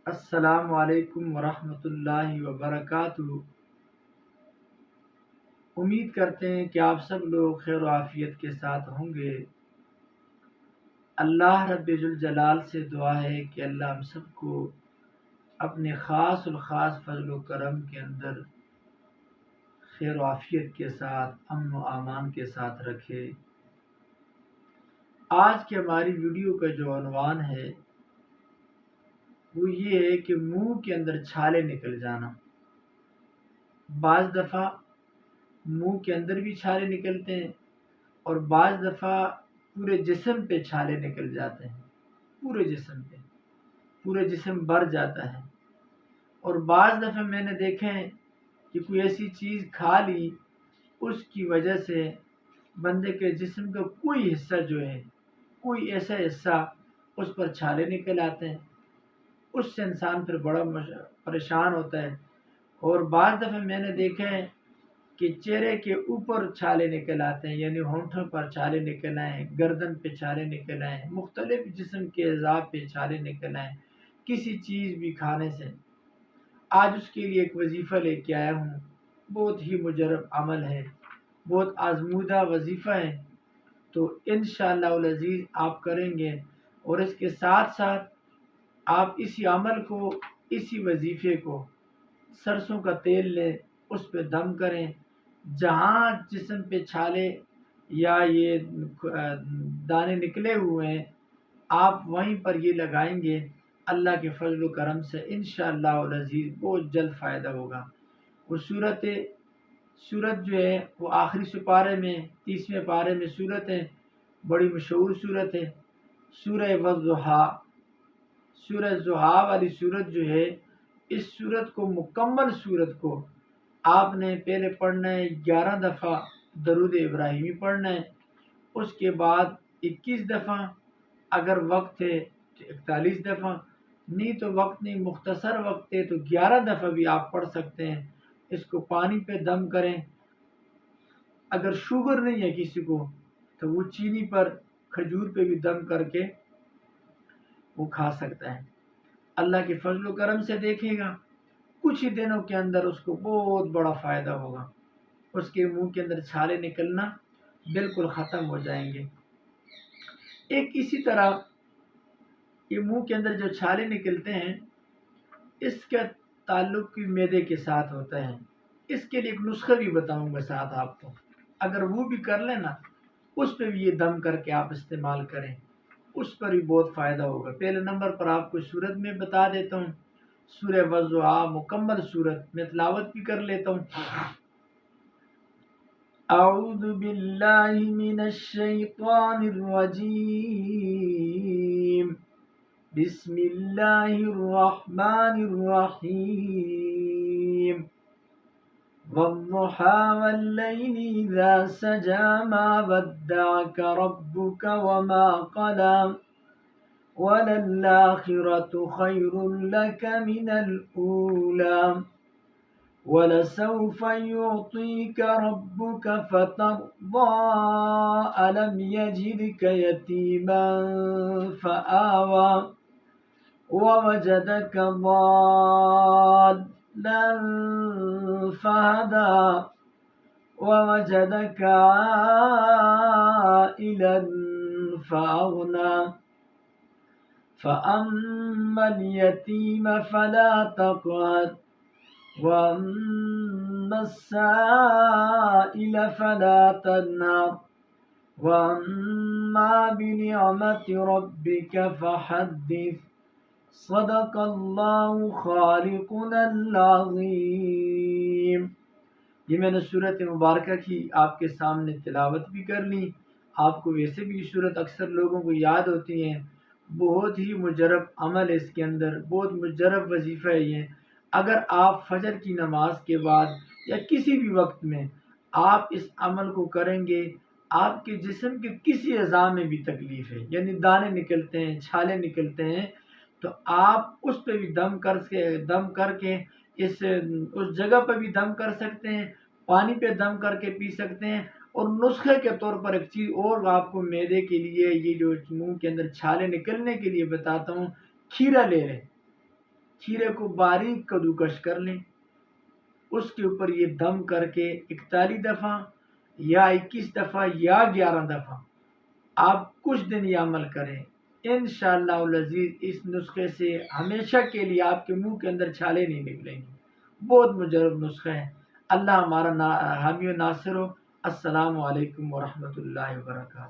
السلام علیکم ورحمۃ اللہ وبرکاتہ۔ امید کرتے ہیں کہ آپ سب لوگ خیر و عافیت کے ساتھ ہوں گے۔ اللہ رب ذوالجلال سے دعا ہے کہ اللہ ہم سب کو اپنے خاص الخاص فضل و کرم کے اندر خیر و عافیت کے ساتھ امن و امان کے ساتھ رکھے۔ آج کی ہماری ویڈیو کا جو عنوان ہے وہ یہ ہے کہ منہ کے اندر چھالے نکل جانا۔ بعض دفعہ منہ کے اندر بھی چھالے نکلتے ہیں اور بعض دفعہ پورے جسم پہ چھالے نکل جاتے ہیں، پورے جسم بھر جاتا ہے۔ اور بعض دفعہ میں نے دیکھا ہے کہ کوئی ایسی چیز کھا لی، اس کی وجہ سے بندے کے جسم کا کوئی حصہ جو ہے، کوئی ایسا حصہ اس پر چھالے نکل آتے ہیں، اس سے انسان پھر بڑا پریشان ہوتا ہے۔ اور بعض دفعہ میں نے دیکھا ہے کہ چہرے کے اوپر چھالے نکل آتے ہیں، یعنی ہونٹوں پر چھالے نکل آئے، گردن پہ چھالے نکل آئے، مختلف جسم کے اعضاء پہ چھالے نکل آئے کسی چیز بھی کھانے سے۔ آج اس کے لیے ایک وظیفہ لے کے آیا ہوں، بہت ہی مجرب عمل ہے، بہت آزمودہ وظیفہ ہے، تو انشاءاللہ العزیز آپ کریں گے۔ اور اس کے ساتھ ساتھ آپ اسی عمل کو، اسی وظیفے کو، سرسوں کا تیل لیں، اس پہ دم کریں، جہاں جسم پہ چھالے یا یہ دانے نکلے ہوئے ہیں آپ وہیں پر یہ لگائیں گے، اللہ کے فضل و کرم سے انشاءاللہ العزیز بہت جلد فائدہ ہوگا۔ وہ سورت جو ہے وہ آخری سپارے میں 30ویں پارے میں سورت ہے، بڑی مشہور سورت ہے، سورہ والضحیٰ۔ سورہ ضحیٰ والی سورت جو ہے، اس سورت کو، مکمل سورت کو آپ نے پہلے پڑھنا ہے 11 دفعہ درود ابراہیمی پڑھنا ہے، اس کے بعد 21 دفعہ، اگر وقت ہے تو 41 دفعہ، نہیں تو وقت نہیں، مختصر وقت ہے تو 11 دفعہ بھی آپ پڑھ سکتے ہیں۔ اس کو پانی پہ دم کریں۔ اگر شوگر نہیں ہے کسی کو تو وہ چینی پر، کھجور پہ بھی دم کر کے وہ کھا سکتا ہے۔ اللہ کے فضل و کرم سے دیکھے گا کچھ ہی دنوں کے اندر اس کو بہت بڑا فائدہ ہوگا، اس کے منہ کے اندر چھالے نکلنا بالکل ختم ہو جائیں گے۔ ایک اسی طرح یہ منہ کے اندر جو چھالے نکلتے ہیں، اس کا تعلق بھی معدے کے ساتھ ہوتا ہے۔ اس کے لیے ایک نسخہ بھی بتاؤں گا ساتھ آپ کو، اگر وہ بھی کر لینا، اس پہ بھی یہ دم کر کے آپ استعمال کریں، اس پر بھی بہت فائدہ ہوگا۔ پہلے نمبر پر آپ کو سورت میں بتا دیتا ہوں، سورہ والضحیٰ مکمل سورت میں تلاوت بھی کر لیتا ہوں۔ اعوذ باللہ من الشیطان الرجیم، بسم اللہ الرحمن الرحیم، والضحى والليل إذا سجى ما ودعك ربك وما قلى وللآخرة خير لك من الأولى ولسوف يعطيك ربك فترضى ألم يجدك يتيما فآوى ووجدك ضالا فهدى ووجدك عائلا فأغنى فأما اليتيم فلا تقهر وأما السائل فلا تنهر وأما بنعمة ربك فحدث صدق اللہ خالقنا العظیم۔ یہ میں نے صورت مبارکہ کی آپ کے سامنے تلاوت بھی کر لی۔ آپ کو ویسے بھی یہ صورت اکثر لوگوں کو یاد ہوتی ہے، بہت ہی مجرب عمل ہے اس کے اندر، بہت مجرب وظیفہ ہے یہ۔ اگر آپ فجر کی نماز کے بعد یا کسی بھی وقت میں آپ اس عمل کو کریں گے، آپ کے جسم کے کسی اعضاء میں بھی تکلیف ہے، یعنی دانے نکلتے ہیں، چھالے نکلتے ہیں، تو آپ اس پہ بھی دم کر کے اس جگہ پہ بھی دم کر سکتے ہیں، پانی پہ دم کر کے پی سکتے ہیں۔ اور نسخے کے طور پر ایک چیز اور آپ کو معدے کے لیے، یہ جو منہ کے اندر چھالے نکلنے کے لیے بتاتا ہوں، کھیرا لے لیں، کھیرے کو باریک کدوکش کر لیں، اس کے اوپر یہ دم کر کے 41 دفعہ یا 21 دفعہ یا 11 دفعہ آپ کچھ دن یہ عمل کریں، انشاءاللہ العزیز اس نسخے سے ہمیشہ کے لیے آپ کے منہ کے اندر چھالے نہیں نکلیں گی۔ بہت مجرب نسخہ ہے۔ اللہ ہمارا حامی و ناصر ہو۔ السلام علیکم ورحمۃ اللہ وبرکاتہ۔